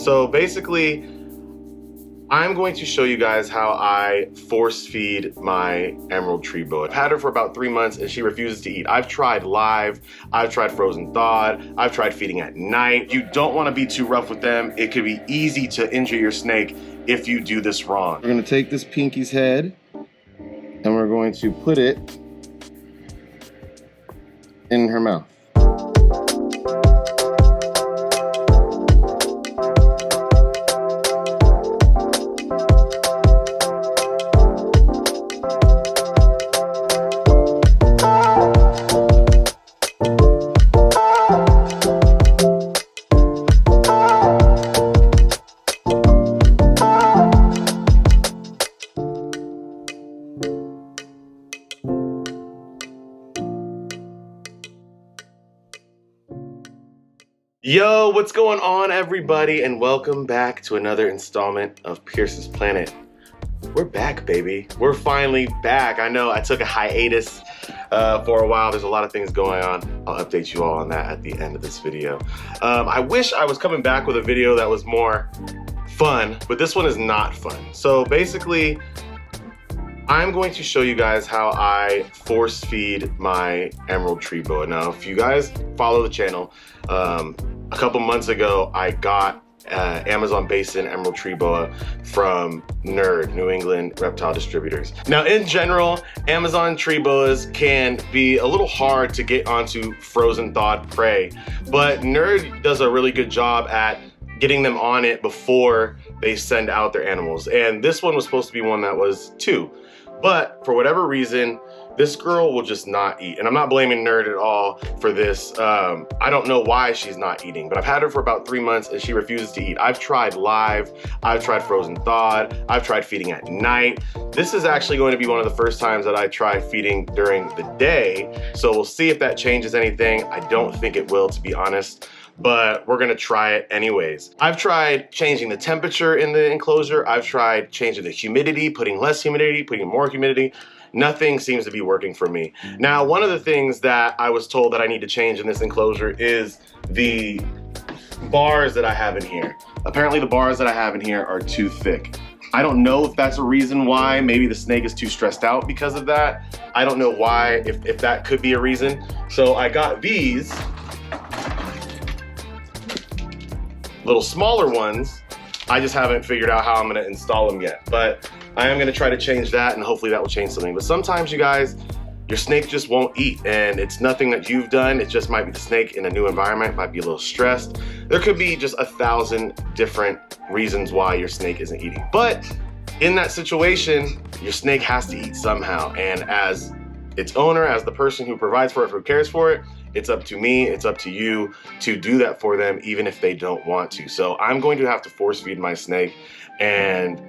So basically, I'm going to show you guys how I force feed my emerald tree boa. I've had her for about 3 months and she refuses to eat. I've tried live, I've tried frozen thawed, I've tried feeding at night. You don't want to be too rough with them. It could be easy to injure your snake if you do this wrong. We're going to take this Pinky's head and we're going to put it in her mouth. Yo, what's going on, everybody, and welcome back to another installment of Pierce's Planet. We're back, baby. We're finally back. I know I took a hiatus for a while. There's a lot of things going on. I'll update you all on that at the end of this video. I wish I was coming back with a video that was more fun, but this one is not fun. So basically, I'm going to show you guys how I force feed my emerald tree boa. Now, if you guys follow the channel, a couple months ago, I got Amazon Basin emerald tree boa from Nerd, New England Reptile Distributors. Now, in general, Amazon tree boas can be a little hard to get onto frozen thawed prey, but Nerd does a really good job at getting them on it before they send out their animals. And this one was supposed to be one that was 2. But for whatever reason, this girl will just not eat. And I'm not blaming Nerd at all for this. I don't know why she's not eating, but I've had her for about 3 months and she refuses to eat. I've tried live, I've tried frozen thawed, I've tried feeding at night. This is actually going to be one of the first times that I try feeding during the day. So we'll see if that changes anything. I don't think it will, to be honest, but we're gonna try it anyways. I've tried changing the temperature in the enclosure. I've tried changing the humidity, putting less humidity, putting more humidity. Nothing seems to be working for me. Now, one of the things that I was told that I need to change in this enclosure is the bars that I have in here. Apparently the bars that I have in here are too thick. I don't know if that's a reason why. Maybe the snake is too stressed out because of that. I don't know why, if that could be a reason. So I got these little smaller ones. I just haven't figured out how I'm gonna install them yet, but I am gonna try to change that and hopefully that will change something. But sometimes, you guys, your snake just won't eat and it's nothing that you've done. It just might be the snake in a new environment, might be a little stressed. There could be just 1,000 different reasons why your snake isn't eating. But in that situation, your snake has to eat somehow. And as its owner, as the person who provides for it, who cares for it, it's up to me, it's up to you to do that for them, even if they don't want to. So I'm going to have to force feed my snake and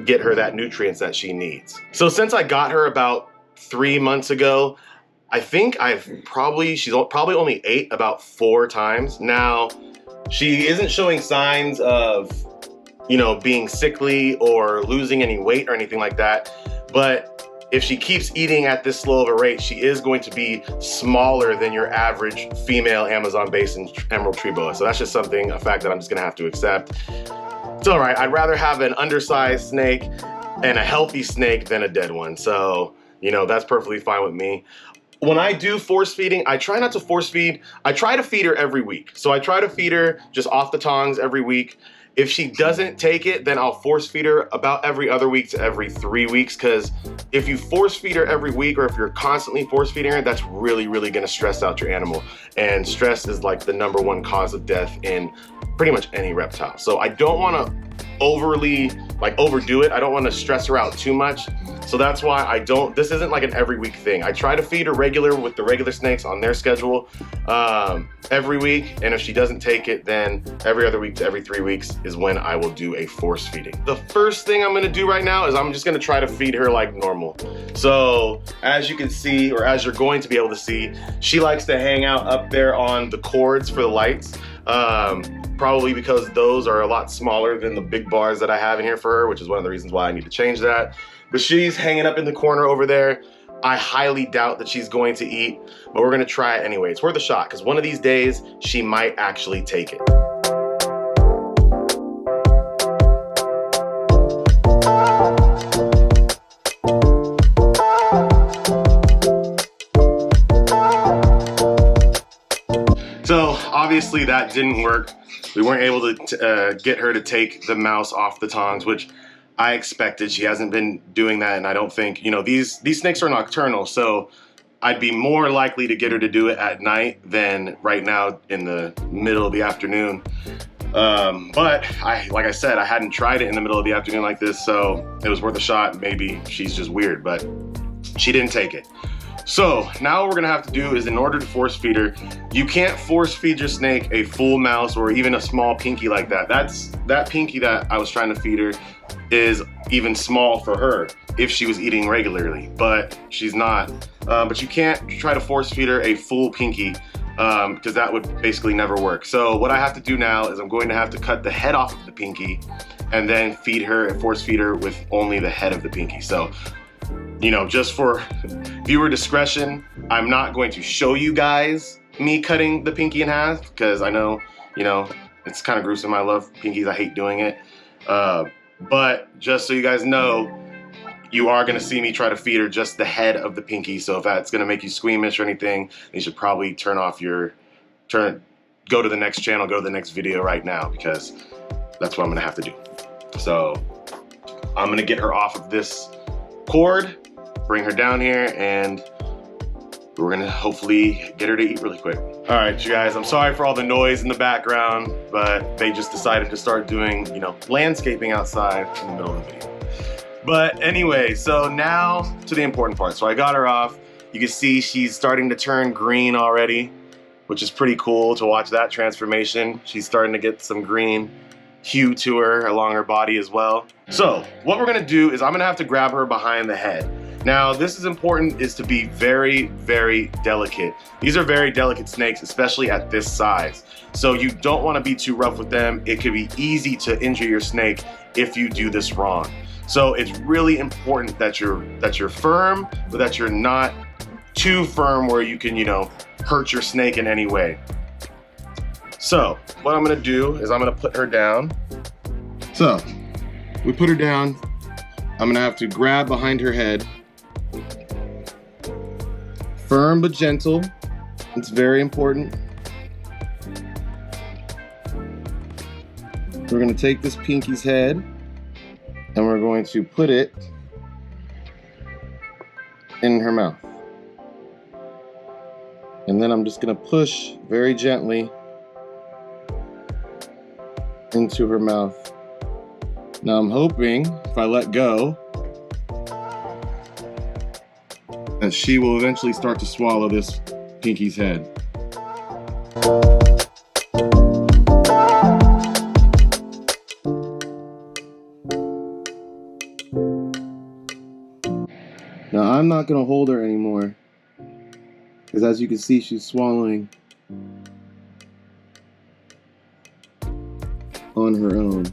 get her that nutrients that she needs. So since I got her about 3 months ago, I think she's probably only ate about 4 times. Now, she isn't showing signs of, you know, being sickly or losing any weight or anything like that, but if she keeps eating at this slow of a rate, she is going to be smaller than your average female Amazon Basin emerald tree boa. So that's just a fact that I'm just gonna have to accept. It's all right, I'd rather have an undersized snake and a healthy snake than a dead one. So, you know, that's perfectly fine with me. When I do force feeding, I try not to force feed. I try to feed her every week. So I try to feed her just off the tongs every week. If she doesn't take it, then I'll force feed her about every other week to every 3 weeks, because if you force feed her every week or if you're constantly force feeding her, that's really, really gonna stress out your animal. And stress is like the #1 cause of death in pretty much any reptile. So I don't wanna overdo it. I don't wanna stress her out too much. So that's why this isn't like an every week thing. I try to feed her regular with the regular snakes on their schedule every week. And if she doesn't take it, then every other week to every 3 weeks is when I will do a force feeding. The first thing I'm gonna do right now is I'm just gonna try to feed her like normal. So as you can see, or as you're going to be able to see, she likes to hang out up there on the cords for the lights. Probably because those are a lot smaller than the big bars that I have in here for her, which is one of the reasons why I need to change that. But she's hanging up in the corner over there. I highly doubt that she's going to eat, but we're gonna try it anyway. It's worth a shot, because one of these days, she might actually take it. obviously that didn't work. We weren't able to get her to take the mouse off the tongs, which I expected. She hasn't been doing that, and I don't think, you know, these snakes are nocturnal, so I'd be more likely to get her to do it at night than right now in the middle of the afternoon. But like I said, I hadn't tried it in the middle of the afternoon like this, so it was worth a shot. Maybe she's just weird, but she didn't take it. So now what we're gonna have to do is, in order to force feed her, you can't force feed your snake a full mouse or even a small pinky like that. That pinky that I was trying to feed her is even small for her if she was eating regularly, but she's not. But you can't try to force feed her a full pinky because that would basically never work. So what I have to do now is I'm going to have to cut the head off of the pinky and then feed her and force feed her with only the head of the pinky. So, you know, just for viewer discretion, I'm not going to show you guys me cutting the pinky in half because I know, you know, it's kind of gruesome. I love pinkies. I hate doing it. But just so you guys know, you are gonna see me try to feed her just the head of the pinky. So if that's gonna make you squeamish or anything, you should probably go to the next channel, go to the next video right now, because that's what I'm gonna have to do. So I'm gonna get her off of this cord, bring her down here, and we're gonna hopefully get her to eat really quick. All right, you guys, I'm sorry for all the noise in the background, but they just decided to start doing, you know, landscaping outside in the middle of the video. But anyway, so now to the important part. So I got her off. You can see she's starting to turn green already, which is pretty cool to watch that transformation. She's starting to get some green hue to her along her body as well. So what we're gonna do is I'm gonna have to grab her behind the head. Now, this is important, is to be very, very delicate. These are very delicate snakes, especially at this size. So you don't want to be too rough with them. It could be easy to injure your snake if you do this wrong. So it's really important that you're firm, but that you're not too firm where you can, you know, hurt your snake in any way. So what I'm gonna do is I'm gonna put her down. So we put her down. I'm gonna have to grab behind her head. Firm but gentle. It's very important. We're gonna take this pinky's head and we're going to put it in her mouth. And then I'm just gonna push very gently into her mouth. Now I'm hoping if I let go, that she will eventually start to swallow this pinky's head. Now I'm not gonna hold her anymore, because as you can see, she's swallowing on her own.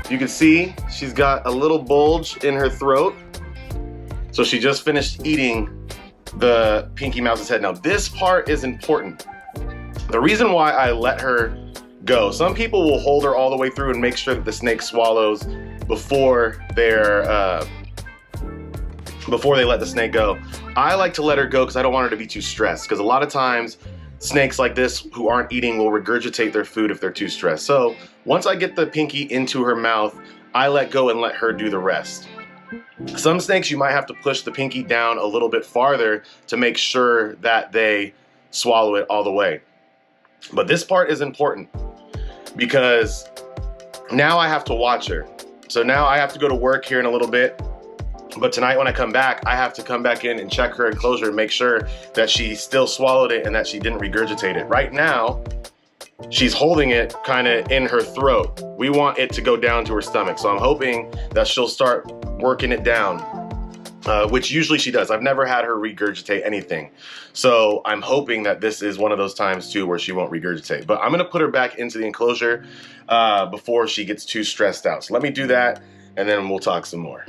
You can see she's got a little bulge in her throat. So she just finished eating the Pinky Mouse's head. Now this part is important. The reason why I let her go, some people will hold her all the way through and make sure that the snake swallows before they let the snake go. I like to let her go because I don't want her to be too stressed, because a lot of times snakes like this who aren't eating will regurgitate their food if they're too stressed. So once I get the pinky into her mouth, I let go and let her do the rest. Some snakes you might have to push the pinky down a little bit farther to make sure that they swallow it all the way. But this part is important because now I have to watch her. So now I have to go to work here in a little bit. But tonight when I come back, I have to come back in and check her enclosure and make sure that she still swallowed it and that she didn't regurgitate it. Right now, she's holding it kind of in her throat. We want it to go down to her stomach. So I'm hoping that she'll start working it down, which usually she does. I've never had her regurgitate anything. So I'm hoping that this is one of those times too where she won't regurgitate. But I'm gonna put her back into the enclosure before she gets too stressed out. So let me do that and then we'll talk some more.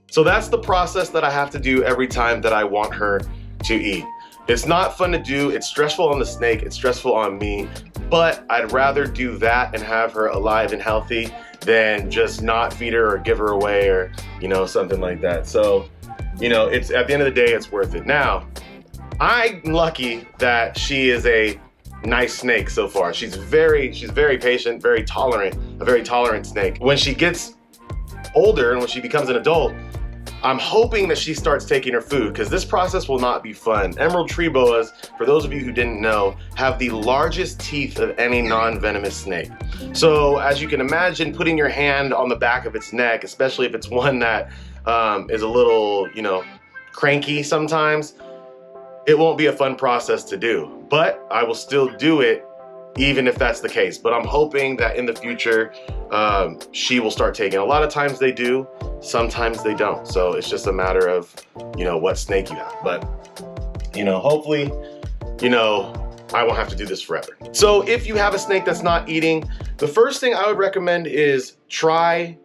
So that's the process that I have to do every time that I want her to eat. It's not fun to do. It's stressful on the snake. It's stressful on me. But I'd rather do that and have her alive and healthy than just not feed her or give her away or, you know, something like that. So, you know, it's at the end of the day, it's worth it. Now, I'm lucky that she is a nice snake so far. She's very patient, very tolerant, a very tolerant snake. When she gets older and when she becomes an adult, I'm hoping that she starts taking her food, because this process will not be fun. Emerald tree boas, for those of you who didn't know, have the largest teeth of any non-venomous snake. So as you can imagine, putting your hand on the back of its neck, especially if it's one that is a little, you know, cranky sometimes, it won't be a fun process to do. But I will still do it even if that's the case. But I'm hoping that in the future, she will start taking. A lot of times they do, sometimes they don't. So it's just a matter of, you know, what snake you have. But, you know, hopefully, you know, I won't have to do this forever. So if you have a snake that's not eating, the first thing I would recommend is try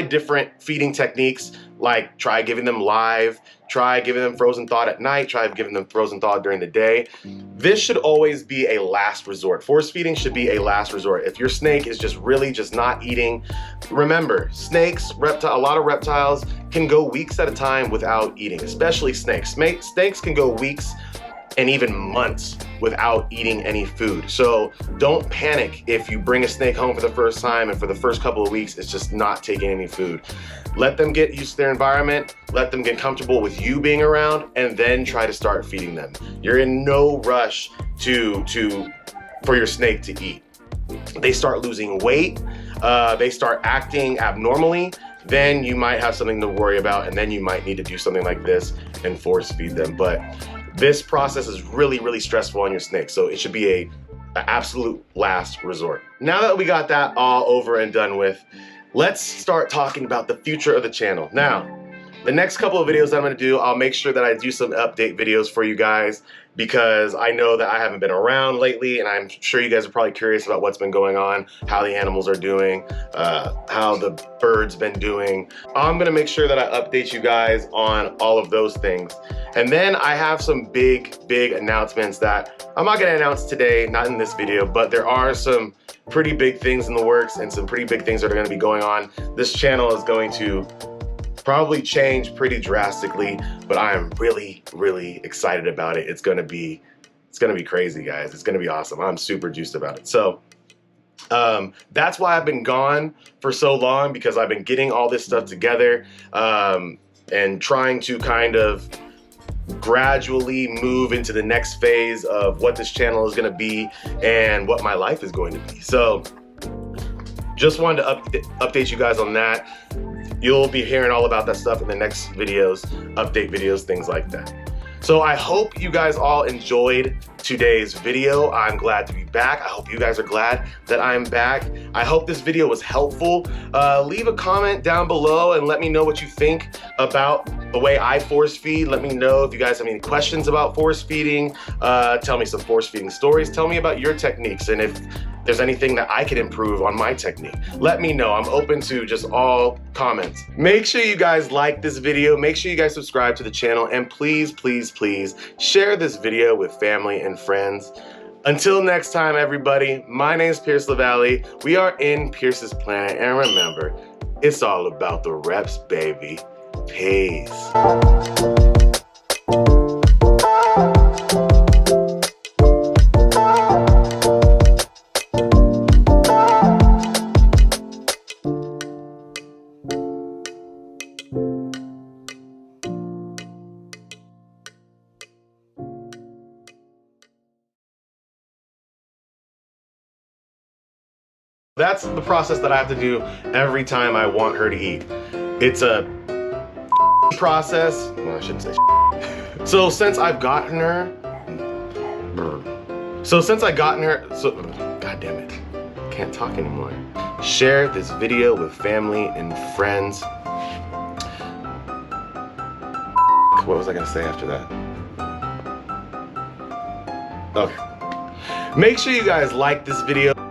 different feeding techniques, like try giving them live, try giving them frozen thawed at night, try giving them frozen thawed during the day. This should always be a last resort. Force feeding should be a last resort. If your snake is just really just not eating, remember, snakes, a lot of reptiles can go weeks at a time without eating, especially snakes. Snakes can go weeks and even months without eating any food. So don't panic if you bring a snake home for the first time and for the first couple of weeks it's just not taking any food. Let them get used to their environment, let them get comfortable with you being around, and then try to start feeding them. You're in no rush for your snake to eat. They start losing weight, they start acting abnormally, then you might have something to worry about, and then you might need to do something like this and force feed them. But this process is really stressful on your snake, so it should be an absolute last resort. Now that we got that all over and done with, let's start talking about the future of the channel. Now, the next couple of videos I'm gonna do, I'll make sure that I do some update videos for you guys, because I know that I haven't been around lately, and I'm sure you guys are probably curious about what's been going on, how the animals are doing, how the birds been doing. I'm gonna make sure that I update you guys on all of those things. And then I have some big announcements that I'm not gonna announce today, not in this video, but there are some pretty big things in the works and some pretty big things that are gonna be going on. This channel is going to probably change pretty drastically, but I am really excited about it. It's gonna be crazy, guys. It's gonna be awesome. I'm super juiced about it. So that's why I've been gone for so long, because I've been getting all this stuff together and trying to kind of gradually move into the next phase of what this channel is gonna be and what my life is going to be. So just wanted to update you guys on that. You'll be hearing all about that stuff in the next videos, update videos, things like that. So I hope you guys all enjoyed today's video. I'm glad to be back. I hope you guys are glad that I'm back. I hope this video was helpful. Leave a comment down below and let me know what you think about the way I force feed. Let me know if you guys have any questions about force feeding. Tell me some force feeding stories. Tell me about your techniques, and if there's anything that I could improve on my technique, let me know. I'm open to just all comments. Make sure you guys like this video. Make sure you guys subscribe to the channel, and please share this video with family and friends. Until next time, everybody, my name is Pierce LaValle. We are in Pierce's Planet, and remember, it's all about the reps, baby. Peace. That's the process that I have to do every time I want her to eat. It's a process. No, I shouldn't say. So since I've gotten her, God damn it, can't talk anymore. Share this video with family and friends. What was I gonna say after that? Okay. Make sure you guys like this video.